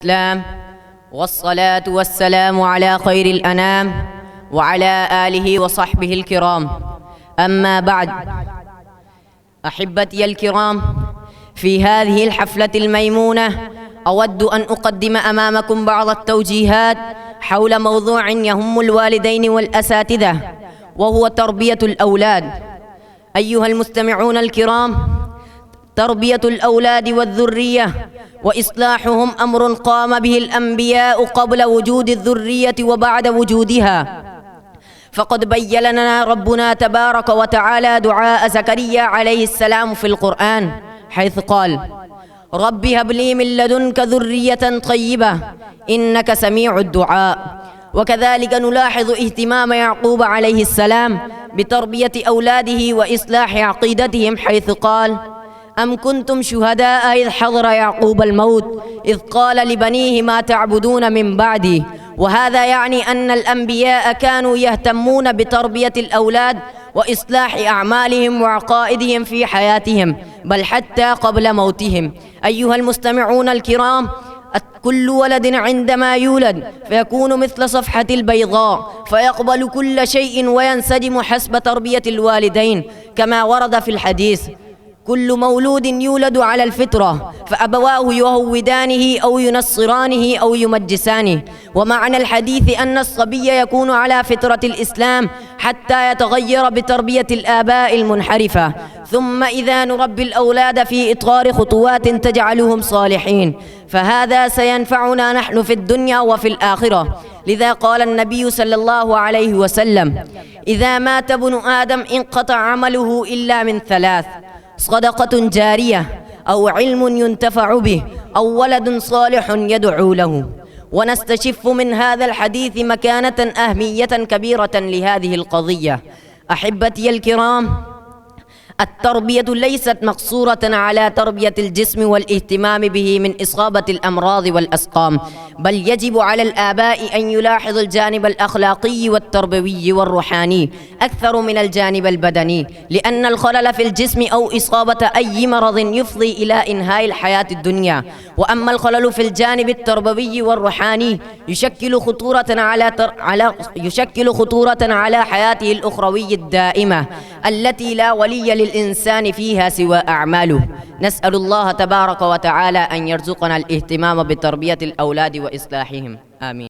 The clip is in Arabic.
الإسلام، والصلاة والسلام على خير الأنام وعلى آله وصحبه الكرام. أما بعد، أحبتي الكرام، في هذه الحفلة الميمونة أود أن أقدم أمامكم بعض التوجيهات حول موضوع يهم الوالدين والأساتذة، وهو تربية الأولاد. أيها المستمعون الكرام، تربية الأولاد والذرية وإصلاحهم أمر قام به الأنبياء قبل وجود الذرية وبعد وجودها، فقد بين لنا ربنا تبارك وتعالى دعاء زكريا عليه السلام في القرآن، حيث قال: رب هب لي من لدنك ذرية طيبة إنك سميع الدعاء. وكذلك نلاحظ اهتمام يعقوب عليه السلام بتربية أولاده وإصلاح عقيدتهم، حيث قال: أم كنتم شهداء إذ حضر يعقوب الموت إذ قال لبنيه ما تعبدون من بعدي. وهذا يعني أن الأنبياء كانوا يهتمون بتربية الأولاد وإصلاح أعمالهم وعقائدهم في حياتهم، بل حتى قبل موتهم. أيها المستمعون الكرام، كل ولد عندما يولد فيكون مثل صفحة البيضاء، فيقبل كل شيء وينسجم حسب تربية الوالدين، كما ورد في الحديث: كل مولود يولد على الفطرة فأبواه يهودانه أو ينصرانه أو يمجسانه. ومعنى الحديث أن الصبي يكون على فطرة الإسلام حتى يتغير بتربية الآباء المنحرفة، ثم إذا نربي الأولاد في إطار خطوات تجعلهم صالحين، فهذا سينفعنا نحن في الدنيا وفي الآخرة. لذا قال النبي صلى الله عليه وسلم: إذا مات ابن آدم انقطع عمله إلا من ثلاث: صدقة جارية، أو علم ينتفع به، أو ولد صالح يدعو له. ونستشف من هذا الحديث مكانة أهمية كبيرة لهذه القضية. أحبتي الكرام، التربية ليست مقصورة على تربية الجسم والاهتمام به من إصابة الأمراض والأسقام، بل يجب على الآباء أن يلاحظوا الجانب الأخلاقي والتربوي والروحاني أكثر من الجانب البدني، لأن الخلل في الجسم أو إصابة أي مرض يفضي إلى إنهاء الحياة الدنيا. وأما الخلل في الجانب التربوي والروحاني يشكل خطورة على حياته الأخروية الدائمة التي لا ولي للإنسان فيها سوى أعماله. نسأل الله تبارك وتعالى أن يرزقنا الاهتمام بتربية الأولاد وإصلاحهم، آمين.